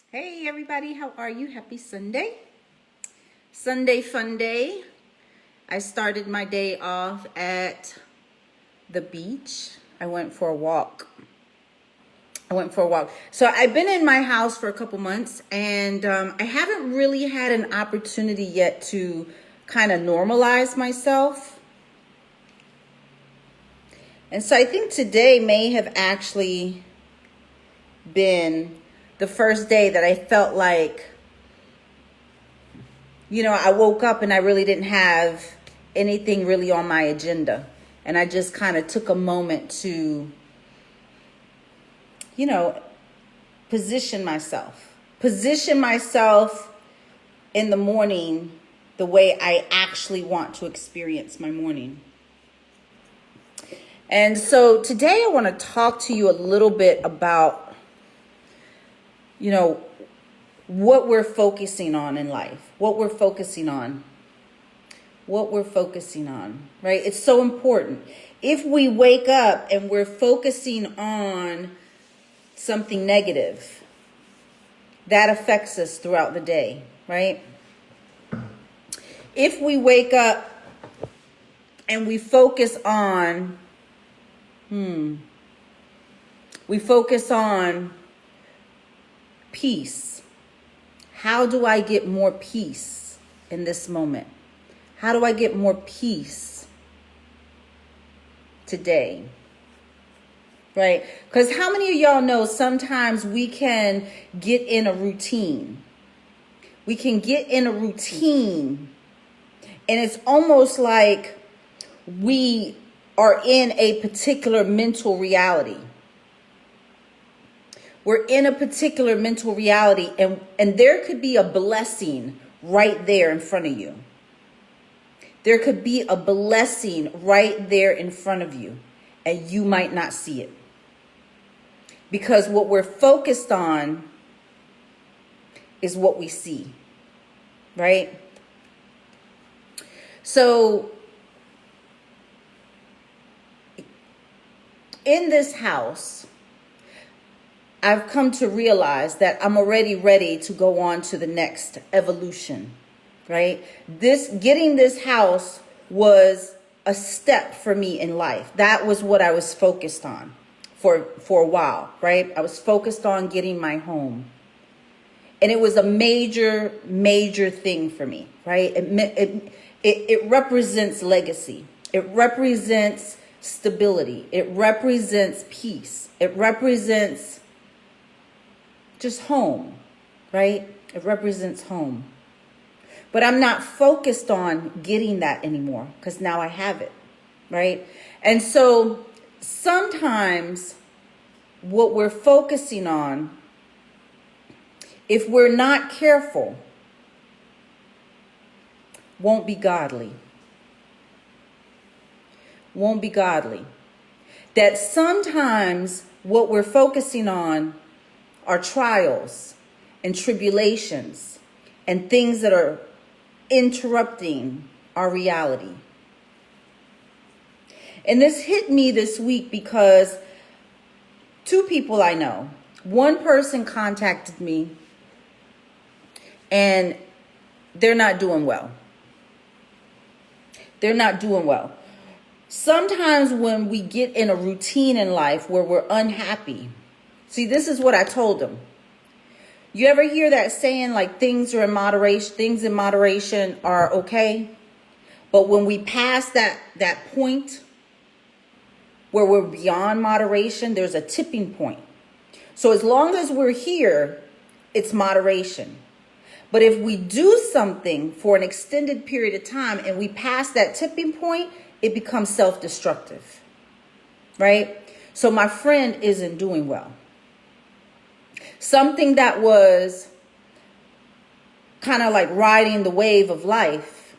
Hey everybody, how are you? Happy Sunday. Sunday fun day. I started my day off at the beach. I went for a walk. So I've been in my house for a couple months and I haven't really had an opportunity yet to kind of normalize myself. And so I think today may have actually been the first day that I felt like, I woke up and I really didn't have anything really on my agenda. And I just kind of took a moment to, position myself in the morning the way I actually want to experience my morning. And so today I want to talk to you a little bit about what we're focusing on in life, what we're focusing on, right? It's so important. If we wake up and we're focusing on something negative, that affects us throughout the day, right? If we wake up and we focus on, peace. How do I get more peace in this moment? How do I get more peace today? Right? Because how many of y'all know sometimes we can get in a routine? We can get in a routine and it's almost like we are in a particular mental reality. We're in a particular mental reality and there could be a blessing right there in front of you. There could be a blessing right there in front of you and you might not see it. Because what we're focused on is what we see, right? So in this house, I've come to realize that I'm already ready to go on to the next evolution, right? Getting this house was a step for me in life. That was what I was focused on for a while, right? I was focused on getting my home. And it was a major, major thing for me, right? It represents legacy. It represents stability. It represents peace. It represents just home, right? It represents home. But I'm not focused on getting that anymore because now I have it, right? And so sometimes what we're focusing on, if we're not careful, won't be godly. Won't be godly. That sometimes what we're focusing on are trials and tribulations and things that are interrupting our reality. And this hit me this week because two people I know, one person contacted me and they're not doing well. They're not doing well. Sometimes when we get in a routine in life where we're unhappy, see, this is what I told them. You ever hear that saying like things in moderation are okay? But when we pass that point where we're beyond moderation, there's a tipping point. So as long as we're here, it's moderation. But if we do something for an extended period of time and we pass that tipping point, it becomes self-destructive, right? So my friend isn't doing well. Something that was kind of like riding the wave of life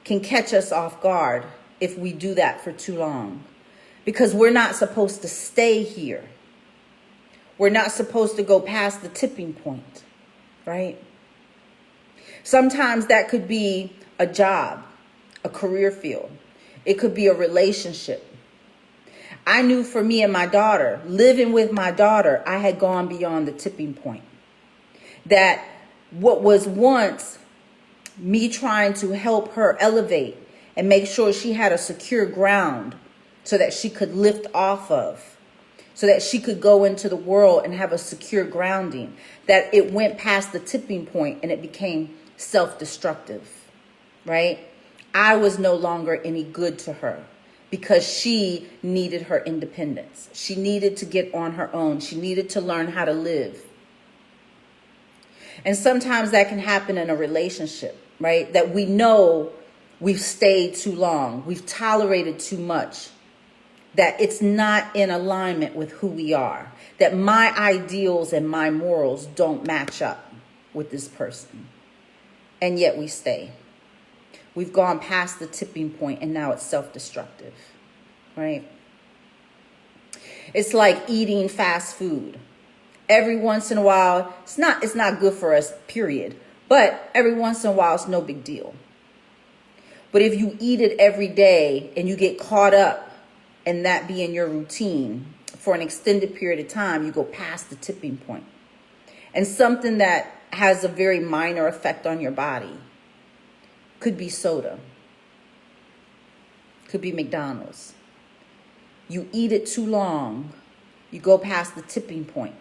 can catch us off guard if we do that for too long. Because we're not supposed to stay here. We're not supposed to go past the tipping point, right? Sometimes that could be a job, a career field. It could be a relationship. I knew for me and my daughter, living with my daughter, I had gone beyond the tipping point. That what was once me trying to help her elevate and make sure she had a secure ground so that she could lift off of, so that she could go into the world and have a secure grounding, that it went past the tipping point and it became self-destructive, right? I was no longer any good to her because she needed her independence. She needed to get on her own. She needed to learn how to live. And sometimes that can happen in a relationship, right? That we know we've stayed too long. We've tolerated too much. That it's not in alignment with who we are. That my ideals and my morals don't match up with this person. And yet we stay. We've gone past the tipping point and now it's self-destructive, right? It's like eating fast food. Every once in a while, it's not good for us, period. But every once in a while, it's no big deal. But if you eat it every day and you get caught up in that being your routine for an extended period of time, you go past the tipping point. And something that has a very minor effect on your body could be soda, could be McDonald's. You eat it too long, you go past the tipping point.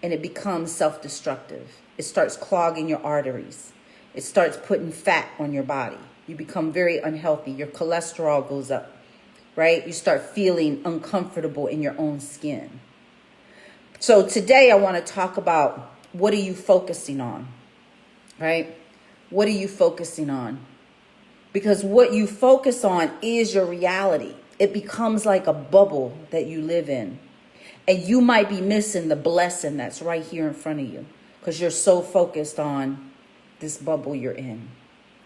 And it becomes self-destructive. It starts clogging your arteries. It starts putting fat on your body. You become very unhealthy. Your cholesterol goes up, right? You start feeling uncomfortable in your own skin. So today I want to talk about, what are you focusing on, right? What are you focusing on? Because what you focus on is your reality. It becomes like a bubble that you live in. And you might be missing the blessing that's right here in front of you because you're so focused on this bubble you're in,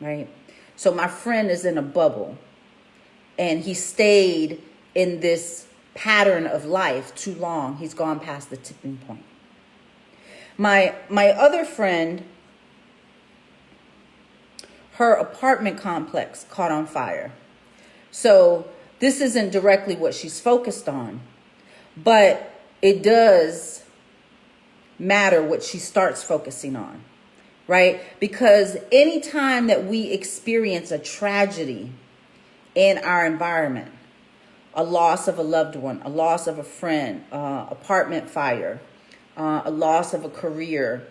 right? So my friend is in a bubble and he stayed in this pattern of life too long. He's gone past the tipping point. My other friend, her apartment complex caught on fire. So this isn't directly what she's focused on, but it does matter what she starts focusing on, right? Because anytime that we experience a tragedy in our environment, a loss of a loved one, a loss of a friend, apartment fire, a loss of a career,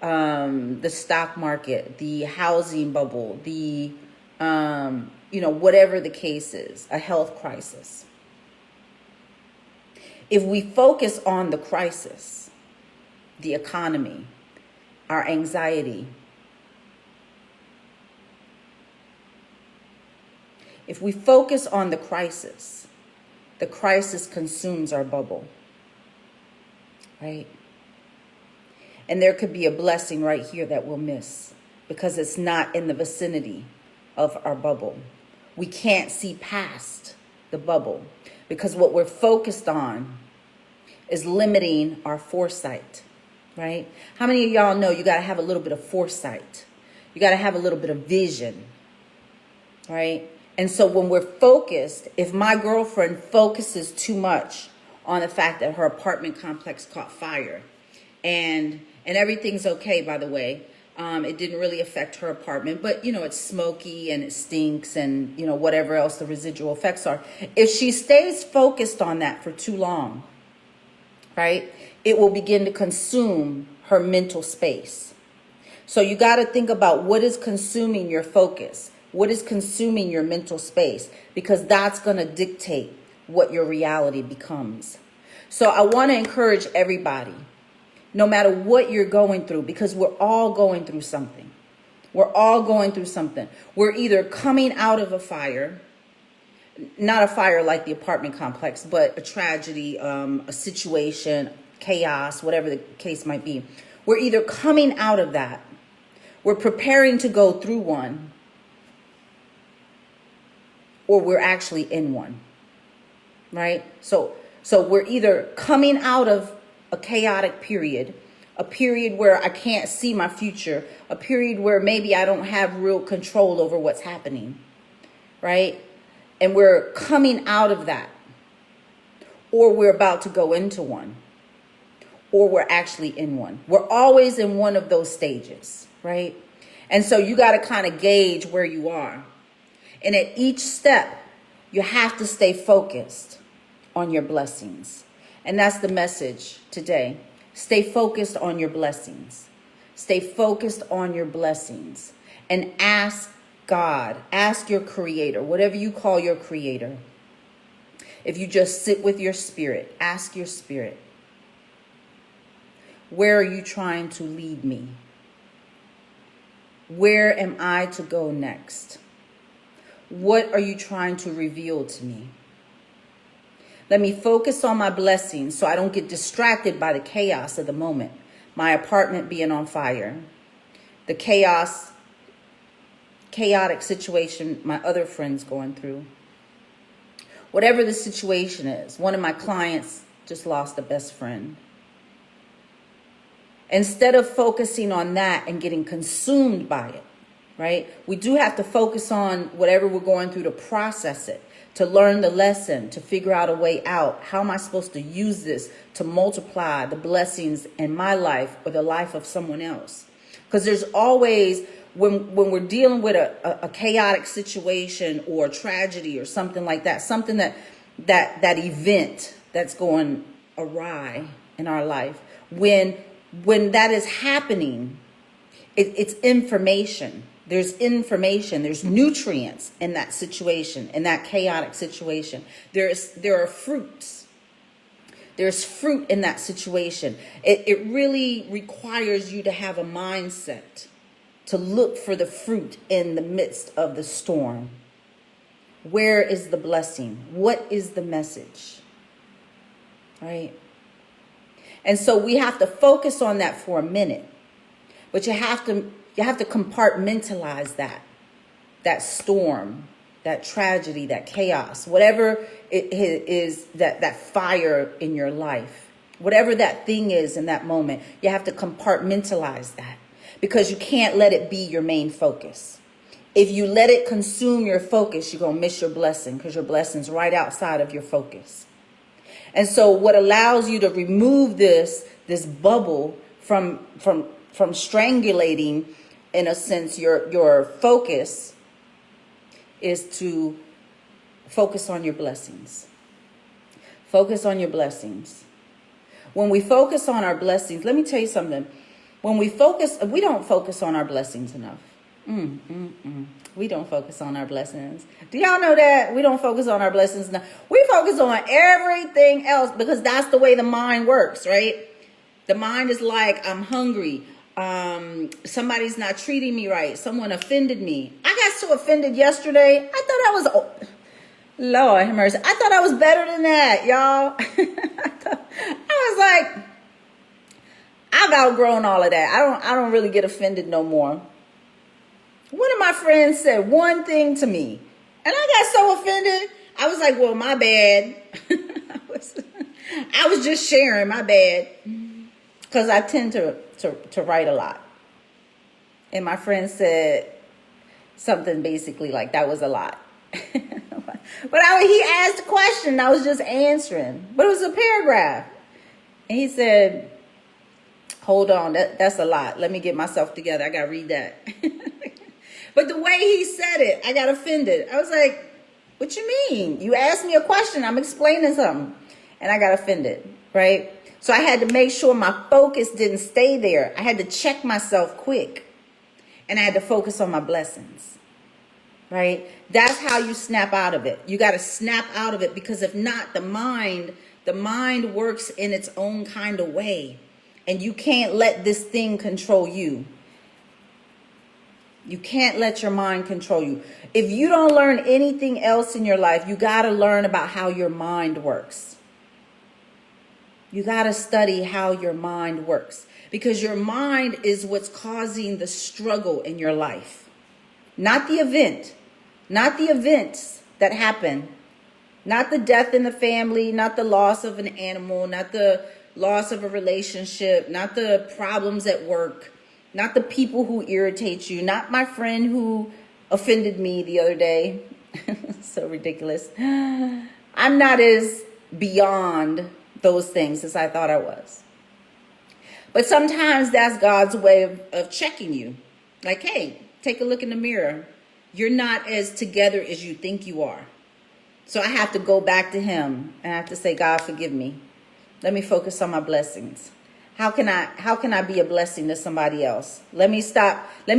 the stock market, the housing bubble, the, whatever the case is, a health crisis. If we focus on the crisis, the economy, our anxiety, if we focus on the crisis consumes our bubble, right? And there could be a blessing right here that we'll miss because it's not in the vicinity of our bubble. We can't see past the bubble. Because what we're focused on is limiting our foresight, right? How many of y'all know you got to have a little bit of foresight? You got to have a little bit of vision, right? And so when we're focused, if my girlfriend focuses too much on the fact that her apartment complex caught fire and everything's okay, by the way, it didn't really affect her apartment, but it's smoky and it stinks and whatever else the residual effects are. If she stays focused on that for too long, right, it will begin to consume her mental space. So you got to think about what is consuming your focus, what is consuming your mental space, because that's going to dictate what your reality becomes. So I want to encourage everybody, no matter what you're going through, because we're all going through something. We're all going through something. We're either coming out of a fire, not a fire like the apartment complex, but a tragedy, a situation, chaos, whatever the case might be. We're either coming out of that, we're preparing to go through one, or we're actually in one, right? So we're either coming out of a chaotic period, a period where I can't see my future, a period where maybe I don't have real control over what's happening, right? And we're coming out of that, or we're about to go into one, or we're actually in one. We're always in one of those stages, right? And so you got to kind of gauge where you are. And at each step, you have to stay focused on your blessings. And that's the message today. Stay focused on your blessings. Stay focused on your blessings. And ask God, ask your creator, whatever you call your creator. If you just sit with your spirit, ask your spirit, where are you trying to lead me? Where am I to go next? What are you trying to reveal to me? Let me focus on my blessings so I don't get distracted by the chaos of the moment. My apartment being on fire, the chaotic situation my other friends going through. Whatever the situation is, one of my clients just lost a best friend. Instead of focusing on that and getting consumed by it, right? We do have to focus on whatever we're going through to process it, to learn the lesson, to figure out a way out. How am I supposed to use this to multiply the blessings in my life or the life of someone else? Because there's always, when we're dealing with a chaotic situation or a tragedy or something like that, something that event that's going awry in our life, when that is happening, it's information. There's information. There's nutrients in that situation, in that chaotic situation. There are fruits. There's fruit in that situation. It really requires you to have a mindset to look for the fruit in the midst of the storm. Where is the blessing? What is the message? Right? And so we have to focus on that for a minute. But you have to compartmentalize that storm, that tragedy, that chaos, whatever it is, that fire in your life, whatever that thing is in that moment, you have to compartmentalize that, because you can't let it be your main focus. If you let it consume your focus, you're going to miss your blessing, because your blessing's right outside of your focus. And so what allows you to remove this bubble from strangulating, in a sense, your focus, is to focus on your blessings. Focus on your blessings. When we focus on our blessings, let me tell you something. When we don't focus on our blessings enough. We don't focus on our blessings. Do y'all know that? We don't focus on our blessings enough. We focus on everything else, because that's the way the mind works, right? The mind is like, I'm hungry. Somebody's not treating me right. Someone offended me. I got so offended yesterday. I thought I was, Lord have mercy. I thought I was better than that, y'all. I was like, I've outgrown all of that. I don't really get offended no more. One of my friends said one thing to me, and I got so offended. I was like, well, my bad. I was just sharing, my bad. Because I tend to write a lot. And my friend said something basically like, that was a lot. But he asked a question, I was just answering. But it was a paragraph. And he said, hold on, that's a lot. Let me get myself together. I got to read that. But the way he said it, I got offended. I was like, what you mean? You asked me a question. I'm explaining something. And I got offended, right? So I had to make sure my focus didn't stay there. I had to check myself quick. And I had to focus on my blessings, right? That's how you snap out of it. You got to snap out of it, because if not, the mind works in its own kind of way. And you can't let this thing control you. You can't let your mind control you. If you don't learn anything else in your life, you got to learn about how your mind works. You got to study how your mind works, because your mind is what's causing the struggle in your life. Not the event, not the events that happen, not the death in the family, not the loss of an animal, not the loss of a relationship, not the problems at work, not the people who irritate you, not my friend who offended me the other day. So ridiculous. I'm not as beyond those things as I thought I was. But sometimes that's God's way of checking you. Like, hey, take a look in the mirror. You're not as together as you think you are. So I have to go back to him and I have to say, God, forgive me. Let me focus on my blessings. How can I be a blessing to somebody else? Let me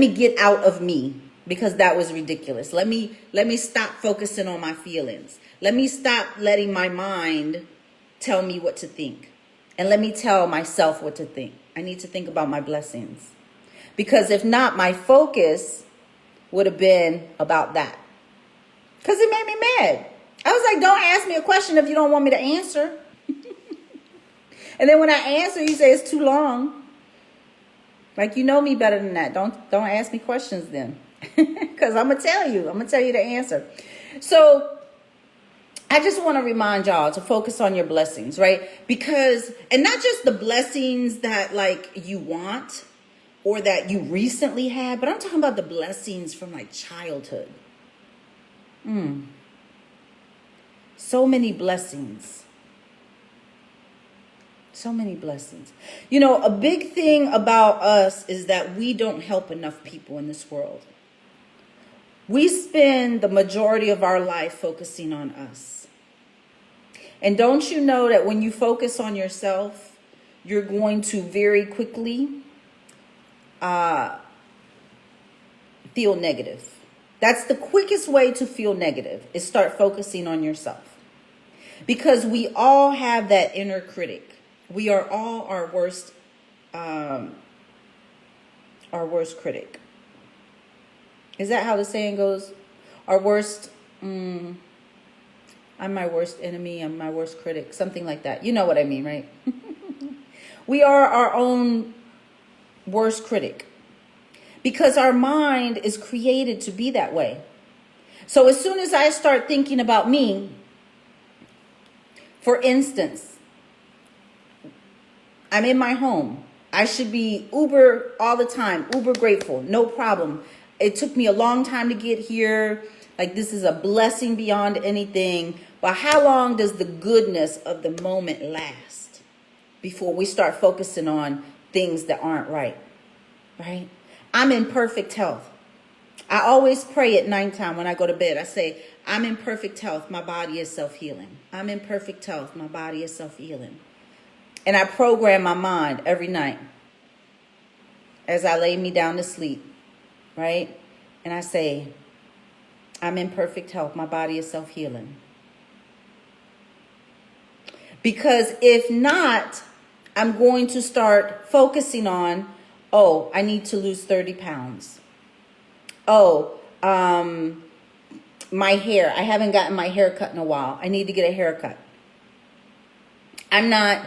get out of me, because that was ridiculous. Let me stop focusing on my feelings. Let me stop letting my mind tell me what to think. And let me tell myself what to think. I need to think about my blessings. Because if not, my focus would have been about that. Because it made me mad. I was like, don't ask me a question if you don't want me to answer. And then when I answer, you say it's too long. Like, you know me better than that. Don't ask me questions then. Because I'm going to tell you. I'm going to tell you the answer. So I just want to remind y'all to focus on your blessings, right? Because, and not just the blessings that like you want or that you recently had, but I'm talking about the blessings from like childhood. So many blessings. So many blessings. You know, a big thing about us is that we don't help enough people in this world. We spend the majority of our life focusing on us. And don't you know that when you focus on yourself, you're going to very quickly feel negative. That's the quickest way to feel negative, is start focusing on yourself. Because we all have that inner critic. We are all our worst critic. Is that how the saying goes? Our worst, I'm my worst enemy, I'm my worst critic, something like that. You know what I mean, right? We are our own worst critic. Because our mind is created to be that way. So as soon as I start thinking about me, for instance, I'm in my home. I should be uber all the time, uber grateful, no problem. It took me a long time to get here. Like, this is a blessing beyond anything. But how long does the goodness of the moment last before we start focusing on things that aren't right? Right? I'm in perfect health. I always pray at nighttime when I go to bed. I say, I'm in perfect health. My body is self-healing. I'm in perfect health. My body is self-healing. And I program my mind every night as I lay me down to sleep, right? And I say, I'm in perfect health. My body is self-healing. Because if not, I'm going to start focusing on, oh, I need to lose 30 pounds. Oh, my hair. I haven't gotten my hair cut in a while. I need to get a haircut. I'm not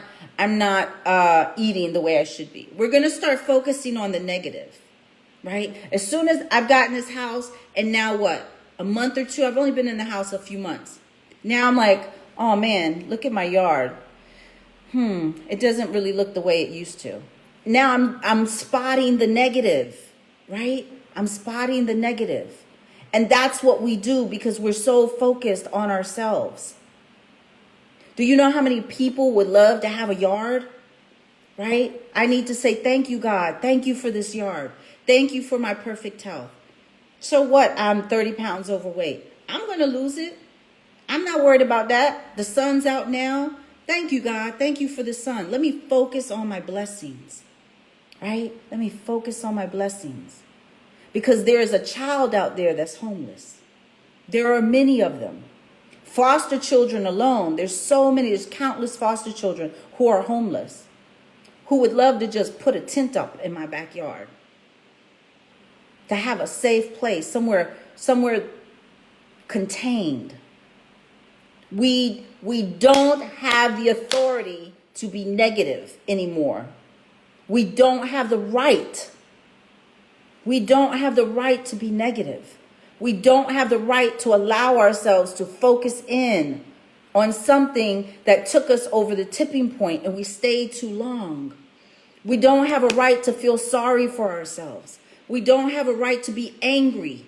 eating the way I should be. We're going to start focusing on the negative, right? As soon as I've gotten this house, and now what? A month or two, I've only been in the house a few months. Now I'm like, oh man, look at my yard. It doesn't really look the way it used to. Now I'm spotting the negative, right? I'm spotting the negative. And that's what we do because we're so focused on ourselves. Do you know how many people would love to have a yard? Right? I need to say, thank you, God. Thank you for this yard. Thank you for my perfect health. So what? I'm 30 pounds overweight. I'm going to lose it. I'm not worried about that. The sun's out now. Thank you, God. Thank you for the sun. Let me focus on my blessings. Right? Let me focus on my blessings. Because there is a child out there that's homeless. There are many of them. Foster children alone, there's countless foster children who are homeless, who would love to just put a tent up in my backyard, to have a safe place, somewhere contained. We don't have the authority to be negative anymore. We don't have the right. We don't have the right to be negative. We don't have the right to allow ourselves to focus in on something that took us over the tipping point and we stayed too long. We don't have a right to feel sorry for ourselves. We don't have a right to be angry.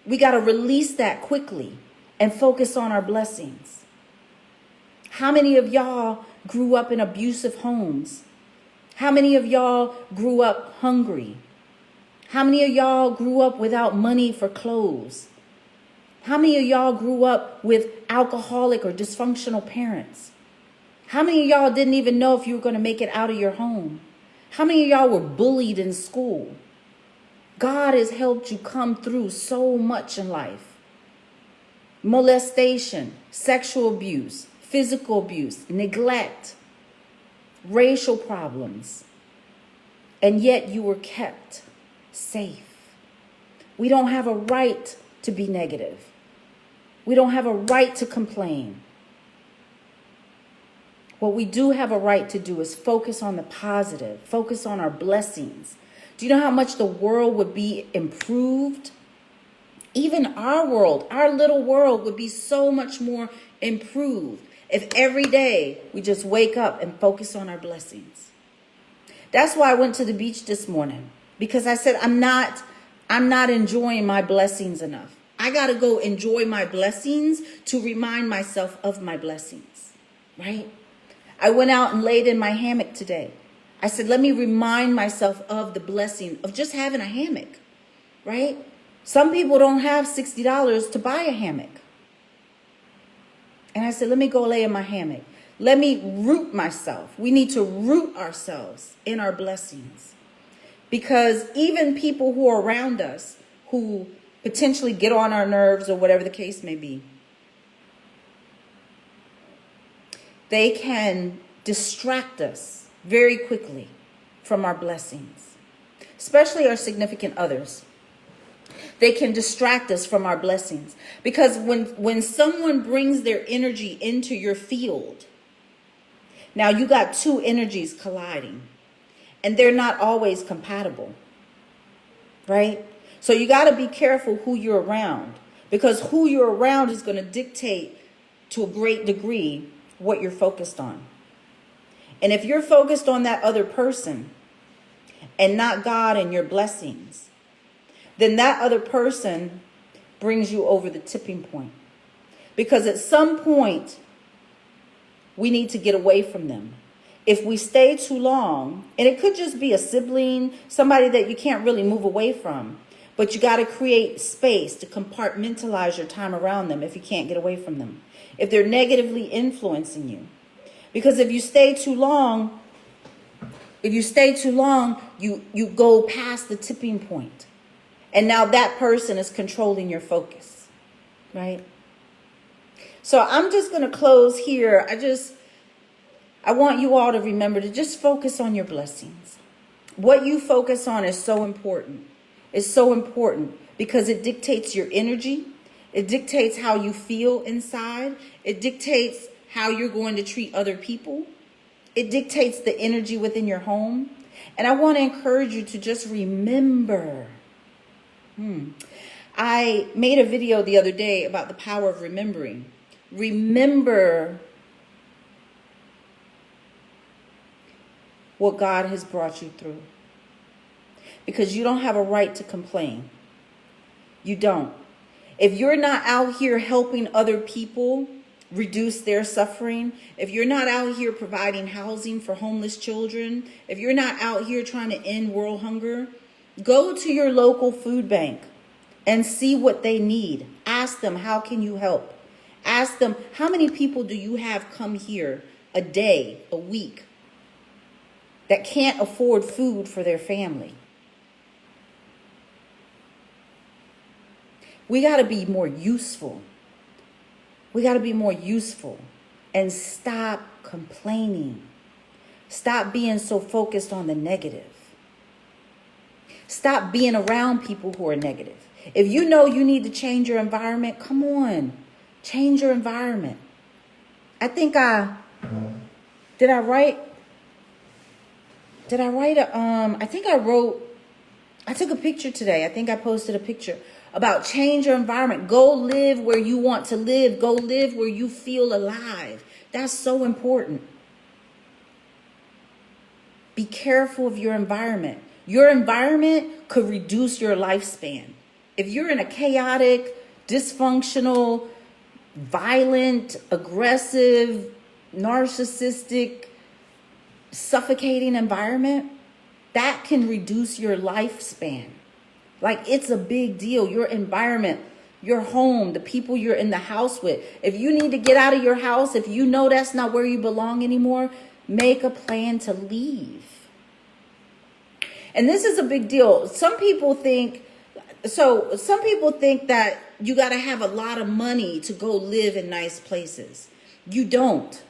We got to release that quickly and focus on our blessings. How many of y'all grew up in abusive homes? How many of y'all grew up hungry? How many of y'all grew up without money for clothes? How many of y'all grew up with alcoholic or dysfunctional parents? How many of y'all didn't even know if you were going to make it out of your home? How many of y'all were bullied in school? God has helped you come through so much in life. Molestation, sexual abuse, physical abuse, neglect, racial problems. And yet you were kept safe. We don't have a right to be negative. We don't have a right to complain. What we do have a right to do is focus on the positive, focus on our blessings. Do you know how much the world would be improved? Even our world, our little world would be so much more improved if every day we just wake up and focus on our blessings. That's why I went to the beach this morning, because I said, I'm not enjoying my blessings enough. I got to go enjoy my blessings to remind myself of my blessings, right? I went out and laid in my hammock today. I said, let me remind myself of the blessing of just having a hammock, right? Some people don't have $60 to buy a hammock. And I said, let me go lay in my hammock. Let me root myself. We need to root ourselves in our blessings. Because even people who are around us, who potentially get on our nerves or whatever the case may be, they can distract us very quickly from our blessings, especially our significant others. They can distract us from our blessings, because when someone brings their energy into your field, now you got two energies colliding, and they're not always compatible, right? So you got to be careful who you're around, because who you're around is going to dictate to a great degree what you're focused on. And if you're focused on that other person and not God and your blessings, then that other person brings you over the tipping point. Because at some point, we need to get away from them. If we stay too long, and it could just be a sibling, somebody that you can't really move away from, but you got to create space to compartmentalize your time around them if you can't get away from them, if they're negatively influencing you. Because if you stay too long, you go past the tipping point. And now that person is controlling your focus, right? So I'm just going to close here. I want you all to remember to just focus on your blessings. What you focus on is so important. It's so important because it dictates your energy. It dictates how you feel inside. It dictates how you're going to treat other people. It dictates the energy within your home. And I want to encourage you to just remember. I made a video the other day about the power of remembering. Remember what God has brought you through. Because you don't have a right to complain. You don't. If you're not out here helping other people reduce their suffering, if you're not out here providing housing for homeless children, if you're not out here trying to end world hunger, go to your local food bank and see what they need. Ask them, how can you help? Ask them, how many people do you have come here a day, a week, that can't afford food for their family? We got to be more useful. We got to be more useful and stop complaining. Stop being so focused on the negative. Stop being around people who are negative. If you know you need to change your environment, come on, change your environment. I think I took a picture today. I think I posted a picture about change your environment. Go live where you want to live. Go live where you feel alive. That's so important. Be careful of your environment. Your environment could reduce your lifespan. If you're in a chaotic, dysfunctional, violent, aggressive, narcissistic, suffocating environment, that can reduce your lifespan. Like, it's a big deal. Your environment, your home, the people you're in the house with. If you need to get out of your house, if you know that's not where you belong anymore, make a plan to leave. And this is a big deal. Some people think that you got to have a lot of money to go live in nice places. You don't.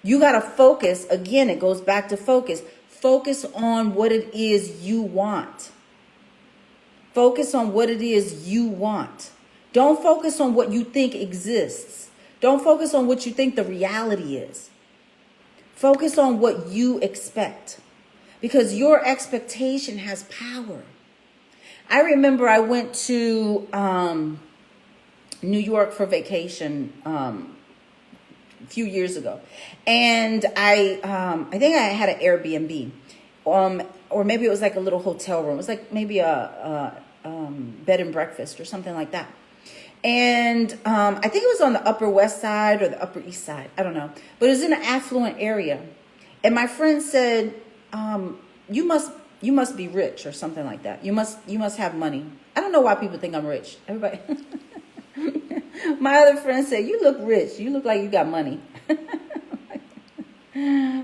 You got to focus. Again, it goes back to focus. Focus on what it is you want. Focus on what it is you want. Don't focus on what you think exists. Don't focus on what you think the reality is. Focus on what you expect, because your expectation has power. I remember I went to New York for vacation a few years ago, and I think I had an Airbnb, or maybe it was like a little hotel room. It was like maybe a bed and breakfast or something like that. And I think it was on the Upper West Side or the Upper East Side. I don't know. But it was in an affluent area. And my friend said, you must be rich or something like that. You must have money. I don't know why people think I'm rich. Everybody. My other friend said, you look rich. You look like you got money.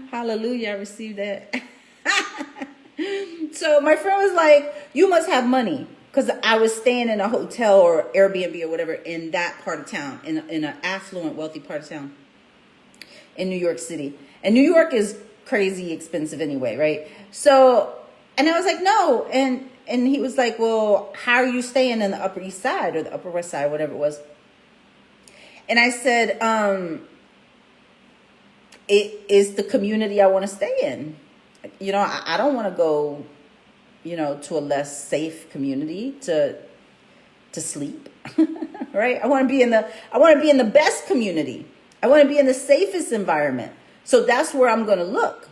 Hallelujah. I received that. So my friend was like, you must have money. Because I was staying in a hotel or Airbnb or whatever in that part of town, in an affluent, wealthy part of town in New York City. And New York is crazy expensive anyway, right? So, and I was like, no. And he was like, well, how are you staying in the Upper East Side or the Upper West Side, whatever it was? And I said, it is the community I want to stay in. You know, I don't want to go, to a less safe community to sleep, right? I want to be in the best community. I want to be in the safest environment. So that's where I'm going to look.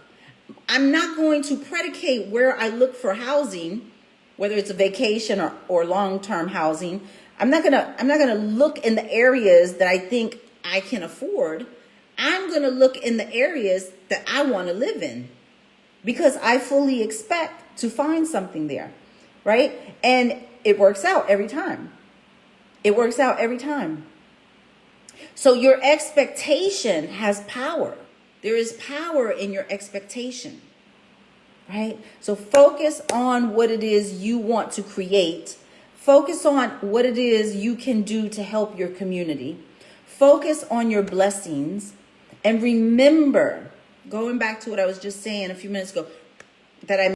I'm not going to predicate where I look for housing, whether it's a vacation or long-term housing. I'm not going to look in the areas that I think I can afford. I'm going to look in the areas that I want to live in, because I fully expect to find something there, right? And it works out every time. It works out every time. So your expectation has power. There is power in your expectation, right? So focus on what it is you want to create. Focus on what it is you can do to help your community. Focus on your blessings. And remember, going back to what I was just saying a few minutes ago, that I